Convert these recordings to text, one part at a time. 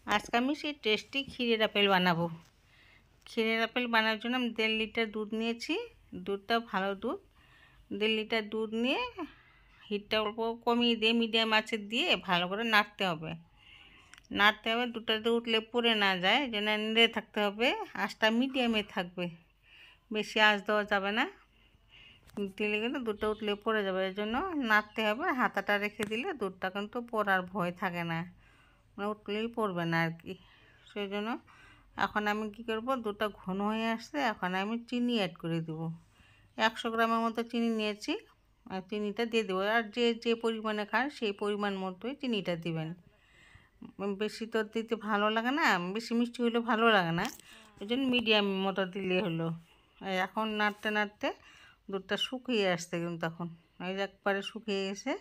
আজকে আমি সেই টেস্টি ক্ষীরের আপেল বানাবো। ক্ষীরের আপেল বানানোর জন্য আমি 1.5 লিটার দুধ নিয়েছি। দুধটা ভালো দুধ। 1.5 লিটার দুধ নিয়ে হিটটা অল্প কমিয়ে দিয়ে মিডিয়াম আঁচে দিয়ে ভালো করে নাড়তে হবে। দুধটাতে উঠলে পড়ে না যায়, এই জন্য নেড়ে থাকতে হবে। আঁচটা মিডিয়ামে থাকবে, বেশি আঁচ দেওয়া যাবে না, দিলে কিন্তু দুধটা উঠলে পড়ে যাবে। এই জন্য নাড়তে হবে। হাতাটা রেখে দিলে দুধটা কিন্তু পড়ার ভয় থাকে না, উঠলেই পড়বে না আর কি। সেই জন্য এখন আমি কি করব, দুধটা ঘন হয়ে আসছে, এখন আমি চিনি অ্যাড করে দেবো। 100 গ্রামের মতো চিনি নিয়েছি, আর চিনিটা দিয়ে দেবো। আর যে যে পরিমাণে খান সেই পরিমাণ মতোই চিনিটা দিবেন। বেশি তো দিতে ভালো লাগে না, বেশি মিষ্টি হলে ভালো লাগে না, ওই জন্য মিডিয়াম মতো দিলে হলো। এখন নাড়তে নাড়তে দুধটা শুকিয়ে আসছে, কিন্তু এখন এই যে একবারে শুকিয়ে গেছে।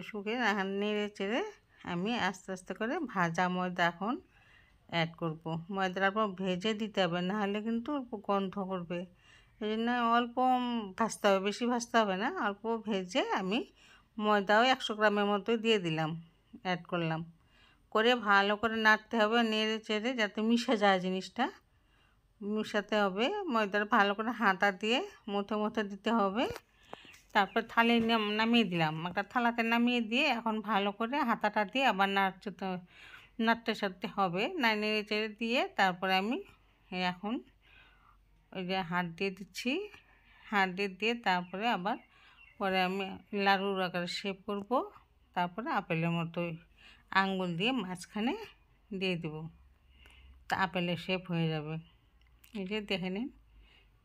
শুকিয়ে এখন নেড়ে চেড়ে আমি আস্তে আস্তে করে ভাজা ময়দা এখন অ্যাড করব। ময়দার পর ভেজে দিতে হবে, নাহলে কিন্তু গন্ধ করবে। এই জন্য অল্প ভাজতে হবে, বেশি ভাজতে হবে না, অল্প ভেজে আমি ময়দাও 100 গ্রামের মতোই দিয়ে দিলাম, অ্যাড করলাম। করে ভালো করে নাড়তে হবে, নেড়ে চেড়ে যাতে মিশে যায় জিনিসটা, মিশাতে হবে। ময়দাটা ভালো করে হাতা দিয়ে মুঠে মুঠে দিতে হবে। তারপর থালে নামিয়ে দিলাম, একটা থালাতে নামিয়ে দিয়ে এখন ভালো করে হাতাটা দিয়ে আবার নাড়তে সারতে হবে, নেড়ে চেড়ে দিয়ে তারপরে আমি এখন ওই যে হাত দিয়ে দিচ্ছি। হাত দিয়ে তারপরে আবার পরে আমি লাড়ুর আকারে শেপ করব। তারপরে আপেলের মতোই আঙ্গুল দিয়ে মাঝখানে দিয়ে দেব, তা আপেলের শেপ হয়ে যাবে। এই যে দেখে নিন,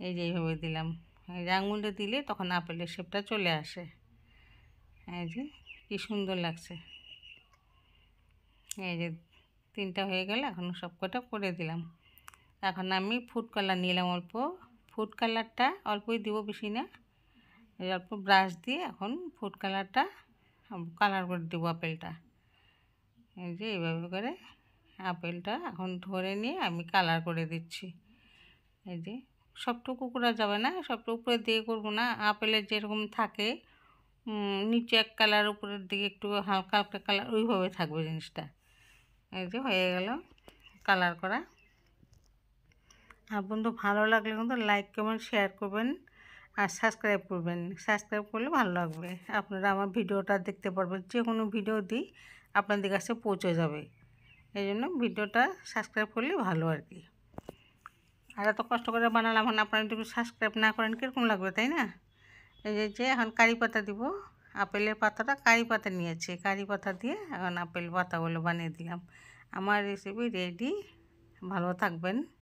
এই যে এইভাবে দিলাম। এই যে আঙুলটা দিলে তখন আপেলের শেপটা চলে আসে। এই যে কী সুন্দর লাগছে। এই যে 3টা হয়ে গেল, এখন সব কটা করে দিলাম। এখন আমি ফুড কালার নিলাম অল্প, ফুড কালারটা অল্পই দিব, বেশি না। এই অল্প ব্রাশ দিয়ে এখন ফুড কালারটা কালার করে দেবো আপেলটা। এই যে এইভাবে করে আপেলটা এখন ধরে নিয়ে আমি কালার করে দিচ্ছি। এই যে সবটুকু করা যাবে না, সবটুকু উপরে দিয়ে করবো না। আপেলের যেরকম থাকে নিচে এক কালার, উপরের দিকে একটু হালকা হালকা কালার, ওইভাবে থাকবে জিনিসটা। এই যে হয়ে গেল কালার করা। আর বন্ধু ভালো লাগলে কিন্তু লাইক কমেন্ট শেয়ার করবেন আর সাবস্ক্রাইব করবেন। সাবস্ক্রাইব করলে ভালো লাগবে, আপনারা আমার ভিডিওটা দেখতে পারবেন, যে কোনো ভিডিও দিই আপনাদের কাছে পৌঁছে যাবে। এই জন্য ভিডিওটা সাবস্ক্রাইব করলে ভালো আর কি। আর এত কষ্ট করে বানালাম, এখন আপনারা যদি সাবস্ক্রাইব না করেন কীরকম লাগবে, তাই না? এই যে এখন কারি পাতা দিব। আপেলের পাতাটা কারি পাতা নিয়েছি, কারি পাতা দিয়ে এখন আপেল পাতাগুলো বানিয়ে দিলাম। আমার রেসিপি রেডি। ভালো থাকবেন।